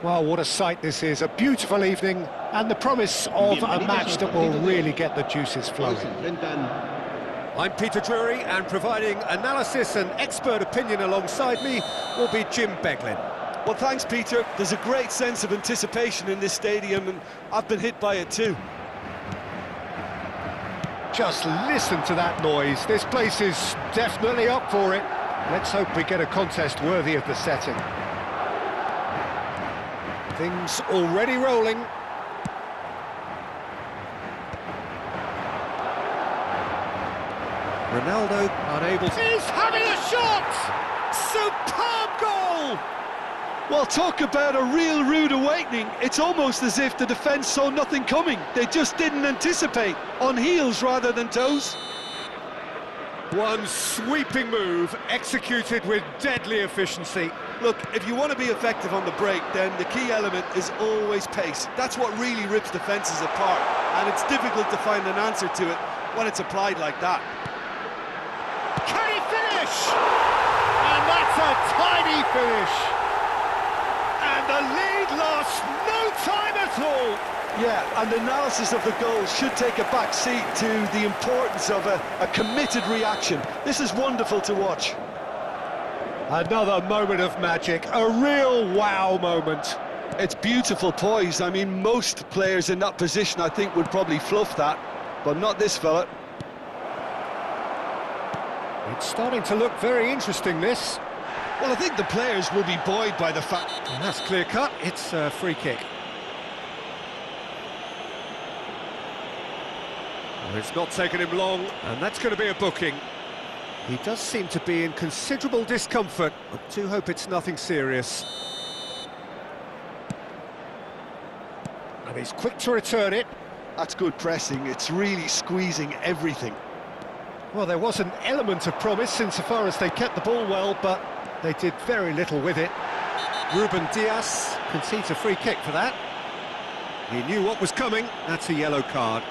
Well, what a sight this is, a beautiful evening, and the promise of a match that will really get the juices flowing. I'm Peter Drury, and providing analysis and expert opinion alongside me will be Jim Beglin. Well, thanks, Peter. There's a great sense of anticipation in this stadium, and I've been hit by it too. Just listen to that noise. This place is definitely up for it. Let's hope we get a contest worthy of the setting. Things already rolling. Ronaldo unable to... He's having a shot! Superb goal! Well, talk about a real rude awakening. It's almost as if the defence saw nothing coming. They just didn't anticipate, on heels rather than toes. One sweeping move, executed with deadly efficiency. Look, if you want to be effective on the break, then the key element is always pace. That's what really rips defences apart, and it's difficult to find an answer to it when it's applied like that. Can he finish? And that's a tiny finish. And the lead lost no time at all. Yeah, and analysis of the goal should take a back seat to the importance of a committed reaction. This is wonderful to watch. Another moment of magic, a real wow moment. It's beautiful poise. I mean, most players in that position, I think, would probably fluff that, but not this fella. It's starting to look very interesting, this. Well, I think the players will be buoyed by the fact... And that's clear-cut, it's a free kick. Well, it's not taken him long, and that's going to be a booking. He does seem to be in considerable discomfort. I do hope it's nothing serious. And he's quick to return it. That's good pressing. It's really squeezing everything. Well, there was an element of promise insofar as they kept the ball well, but they did very little with it. Ruben Dias concedes a free kick for that. He knew what was coming. That's a yellow card.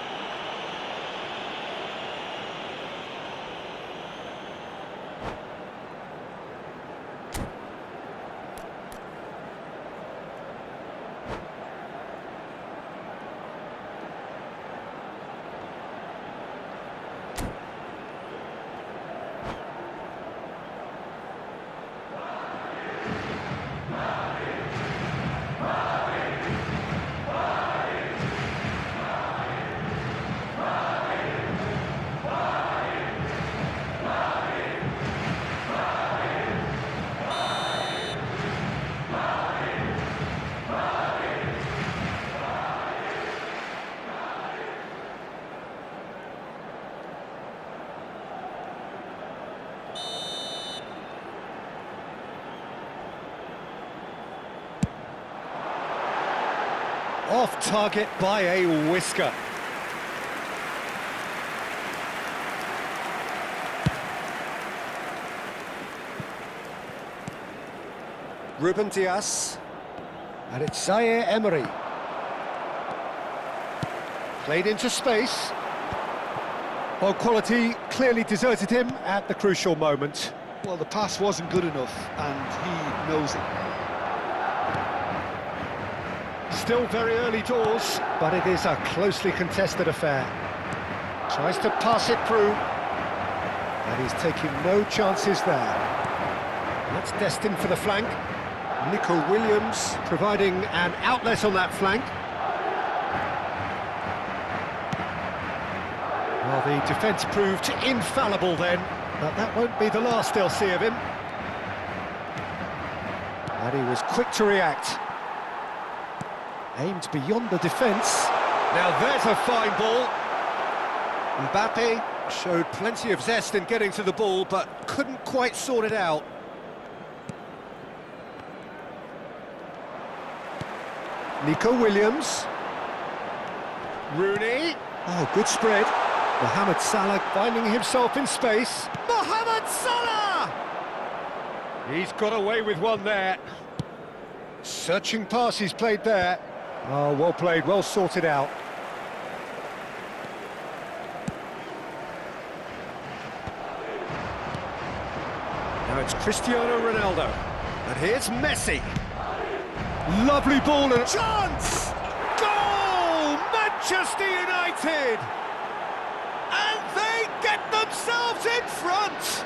Off target by a whisker. Ruben Dias. And it's Zaire Emery. Played into space. Well, quality clearly deserted him at the crucial moment. Well, the pass wasn't good enough, and he knows it. Still very early doors, but it is a closely contested affair. Tries to pass it through, and he's taking no chances there. That's destined for the flank. Nico Williams providing an outlet on that flank. Well, the defence proved infallible then, but that won't be the last they'll see of him. And he was quick to react. Aimed beyond the defence. Now there's a fine ball. Mbappe showed plenty of zest in getting to the ball, but couldn't quite sort it out. Nico Williams. Rooney. Oh, good spread. Mohamed Salah finding himself in space. Mohamed Salah! He's got away with one there. Searching pass he's played there. Oh, well played, well sorted out. Now it's Cristiano Ronaldo. And here's Messi. Lovely ball and chance! Goal! Manchester United! And they get themselves in front!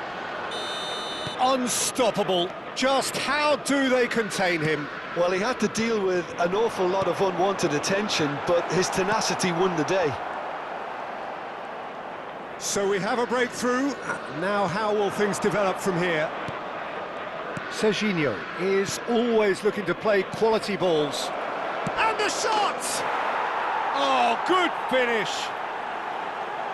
Unstoppable. Just how do they contain him? Well, he had to deal with an awful lot of unwanted attention, but his tenacity won the day. So we have a breakthrough. Now how will things develop from here? Serginho is always looking to play quality balls. And the shot! Oh, good finish!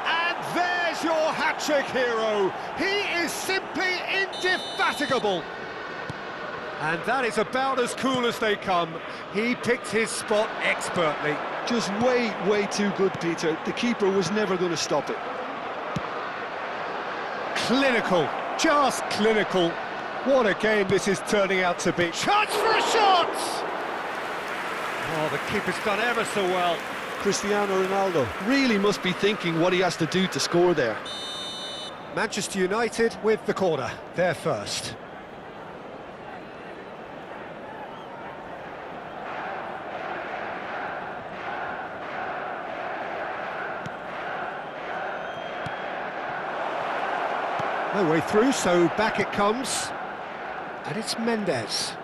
And there's your hat-trick hero. He is simply indefatigable. And that is about as cool as they come. He picked his spot expertly. Just way too good, Peter. The keeper was never going to stop it. Clinical, just clinical. What a game this is turning out to be. Chance for a shot! Oh, the keeper's done ever so well. Cristiano Ronaldo really must be thinking what he has to do to score there. Manchester United with the corner, they're first. No way through, so back it comes. And it's Mendes.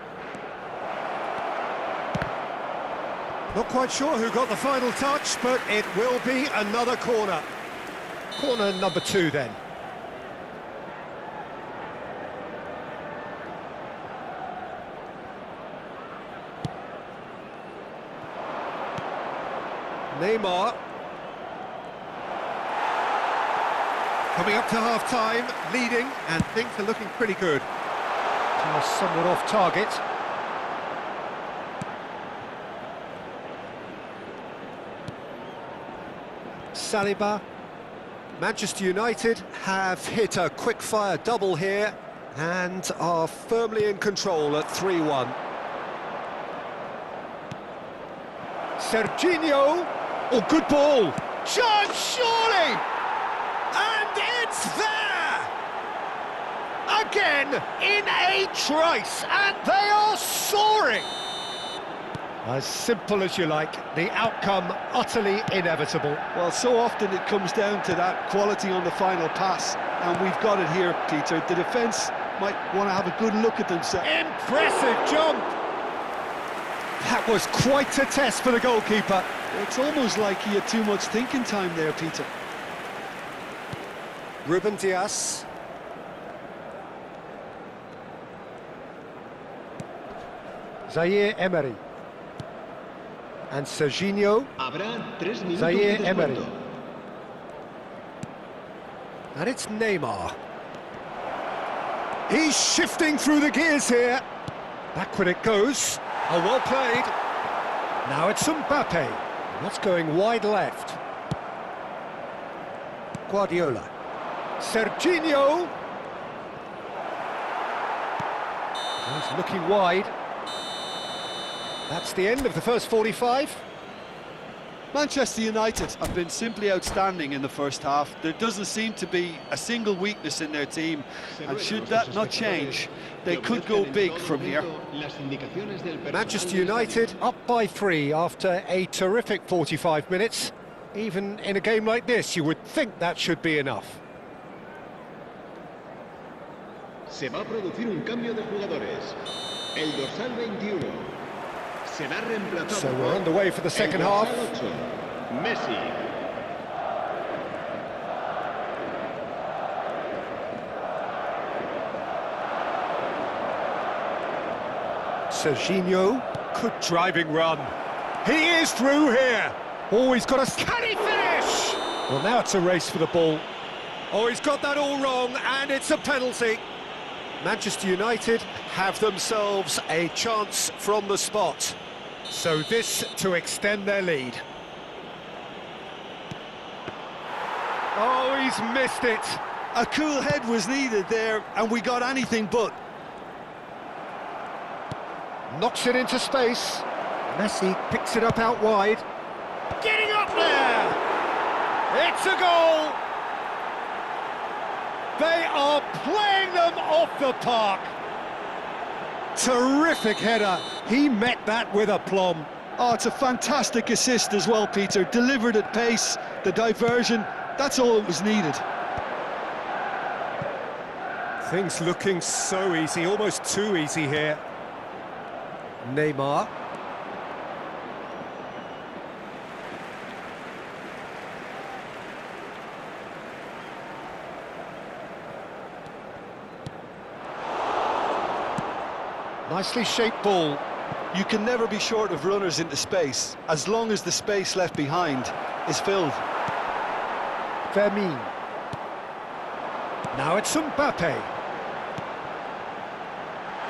Not quite sure who got the final touch, but it will be another corner. Corner number 2 then. Neymar. Coming up to half-time, leading, and things are looking pretty good. Pass somewhat off target. Saliba. Manchester United have hit a quick-fire double here and are firmly in control at 3-1. Serginho. Oh, good ball. Chance, surely! And it's there! Again, in a trice, and they are soaring! As simple as you like, the outcome utterly inevitable. Well, so often it comes down to that quality on the final pass, and we've got it here, Peter. The defence might want to have a good look at themselves. Impressive jump! That was quite a test for the goalkeeper. It's almost like he had too much thinking time there, Peter. Ruben Dias. Zaire Emery. And Serginho. Zaire Emery. And it's Neymar. He's shifting through the gears here. Backward it goes. Oh, well played. Now it's Mbappe. That's going wide left. Guardiola. Serginho. He's looking wide. That's the end of the first 45. Manchester United have been simply outstanding in the first half. There doesn't seem to be a single weakness in their team, and should that not change, they could go big from here. Manchester United up by 3 after a terrific 45 minutes. Even in a game like this, you would think that should be enough. Se va a producir un cambio de jugadores. El dorsal 21 será reemplazado. So we're underway for the second half. Messi. Serginho, good driving run. He is through here. Oh, he's got a... Can he finish? Well, now it's a race for the ball. Oh, he's got that all wrong, and it's a penalty. Manchester United have themselves a chance from the spot. So this to extend their lead. Oh, he's missed it. A cool head was needed there, and we got anything but. Knocks it into space. Messi picks it up out wide. Getting up there! It's a goal! They are playing them off the park. Terrific header, He met that with aplomb. Oh, it's a fantastic assist as well, Peter. Delivered at pace, the diversion, that's all that was needed. Things looking so easy, almost too easy here. Neymar. Nicely shaped ball. You can never be short of runners into space, as long as the space left behind is filled. Vermin. Now it's Mbappe.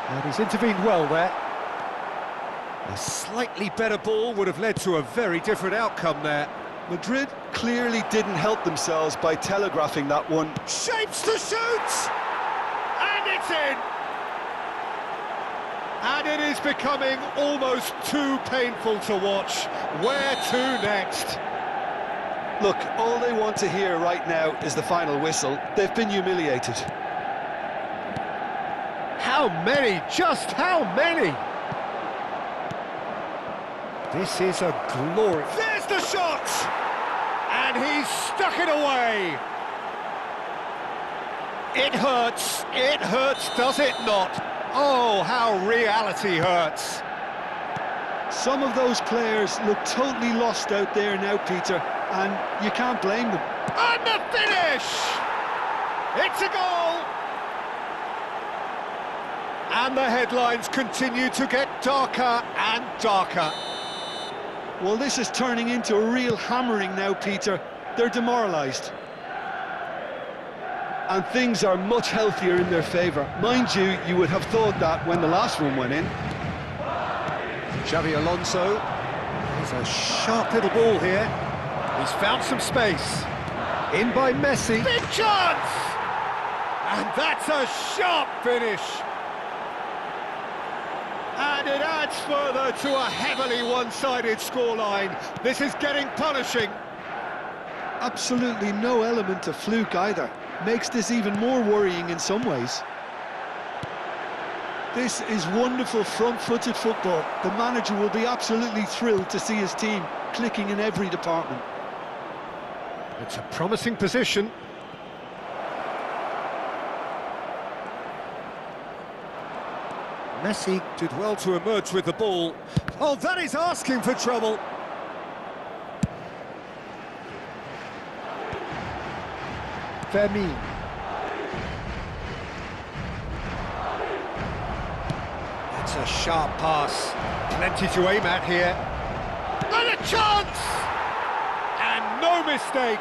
And he's intervened well there. A slightly better ball would have led to a very different outcome there. Madrid clearly didn't help themselves by telegraphing that one. Shapes to shoot! And it's in! And it is becoming almost too painful to watch. Where to next? Look, all they want to hear right now is the final whistle. They've been humiliated. How many? Just how many? This is a glory. There's the shot! And he's stuck it away. It hurts, does it not? Oh, how reality hurts. Some of those players look totally lost out there now, Peter, and you can't blame them. And the finish! It's a goal! And the headlines continue to get darker and darker. Well, this is turning into a real hammering now, Peter. They're demoralised. And things are much healthier in their favour. Mind you, you would have thought that when the last one went in. Xavi Alonso. There's a sharp little ball here. He's found some space. In by Messi. Big chance! And that's a sharp finish. And it adds further to a heavily one-sided scoreline. This is getting punishing. Absolutely no element of fluke either. Makes this even more worrying in some ways. This is wonderful front-footed football. The manager will be absolutely thrilled to see his team clicking in every department. It's a promising position. Messi did well to emerge with the ball. Oh, that is asking for trouble. Vermin. That's a sharp pass. Plenty to aim at here. And a chance! And no mistake.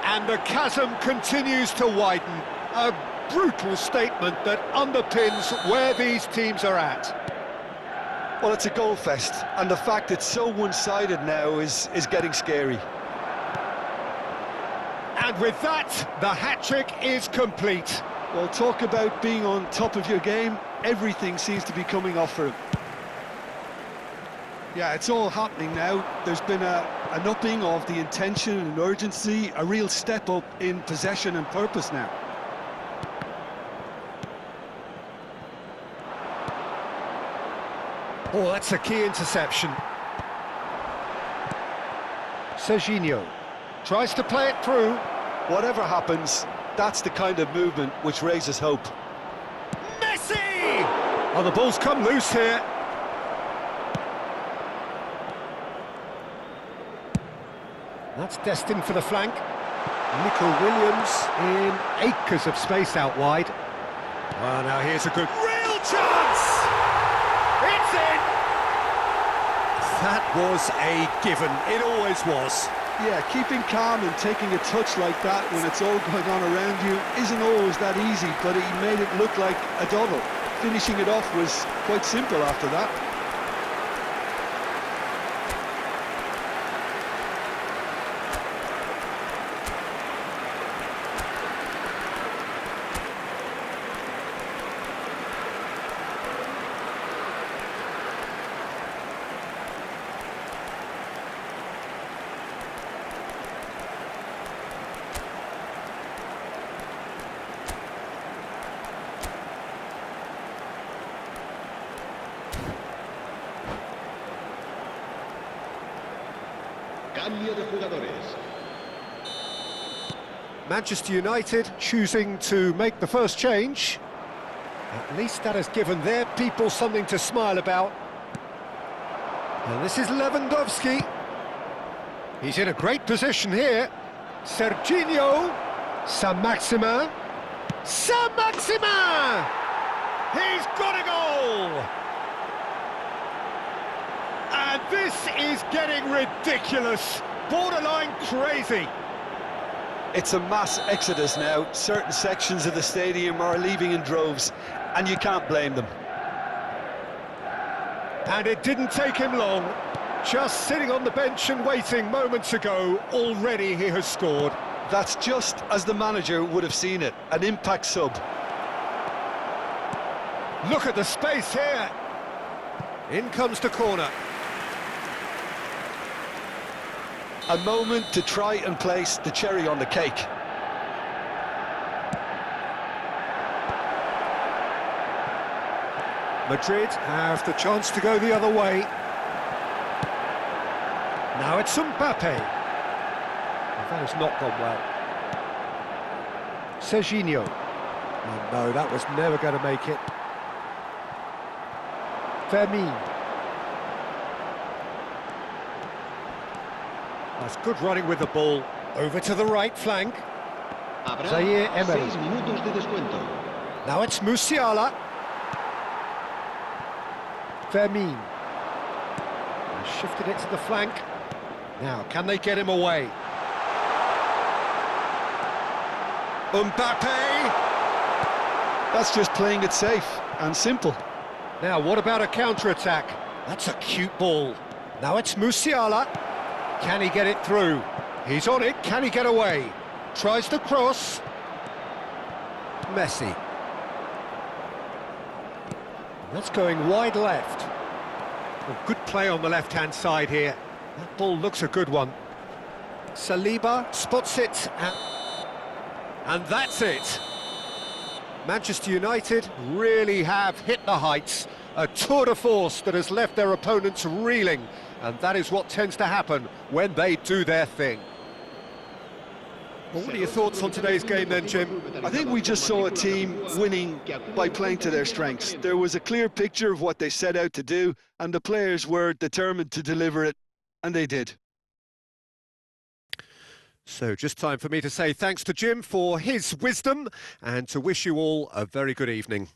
And the chasm continues to widen. A brutal statement that underpins where these teams are at. Well, it's a goal fest, and the fact it's so one-sided now is getting scary. And with that, the hat-trick is complete. Well, talk about being on top of your game. Everything seems to be coming off for him. Yeah, it's all happening now. There's been an upping of the intention and urgency, a real step up in possession and purpose now. Oh, that's a key interception. Serginho tries to play it through. Whatever happens, that's the kind of movement which raises hope. Messi! Oh, the ball's come loose here. That's destined for the flank. Nico Williams in acres of space out wide. Well, now here's a good... Real chance! It's in! That was a given. It always was. Yeah, keeping calm and taking a touch like that when it's all going on around you isn't always that easy, but he made it look like a double. Finishing it off was quite simple after that. Cambio de jugadores. Manchester United choosing to make the first change. At least that has given their people something to smile about. And this is Lewandowski. He's in a great position here. Serginho. Saint-Maximin. Saint-Maximin! He's got a goal! And this is getting ridiculous. Borderline crazy. It's a mass exodus now. Certain sections of the stadium are leaving in droves, and you can't blame them. And it didn't take him long. Just sitting on the bench and waiting moments ago, already he has scored. That's just as the manager would have seen it, an impact sub. Look at the space here. In comes the corner. A moment to try and place the cherry on the cake. Madrid have the chance to go the other way. Now it's Mbappe. That has not gone well. Serginho. Oh no, that was never going to make it. Fermin. That's good running with the ball. Over to the right flank. Habrá Zaire Emery. 6 minutos de descuento. Now it's Musiala. Fermin. Shifted it to the flank. Now, can they get him away? Mbappe! That's just playing it safe and simple. Now, what about a counter-attack? That's a cute ball. Now it's Musiala. Can he get it through? He's on it. Can he get away? Tries the cross. Messi. That's going wide left. Oh, good play on the left-hand side here. That ball looks a good one. Saliba spots it, and that's it. Manchester United really have hit the heights. A tour de force that has left their opponents reeling, and that is what tends to happen when they do their thing. Well, what are your thoughts on today's game then, Jim? I think we just saw a team winning by playing to their strengths. There was a clear picture of what they set out to do, and the players were determined to deliver it, and they did. So just time for me to say thanks to Jim for his wisdom and to wish you all a very good evening.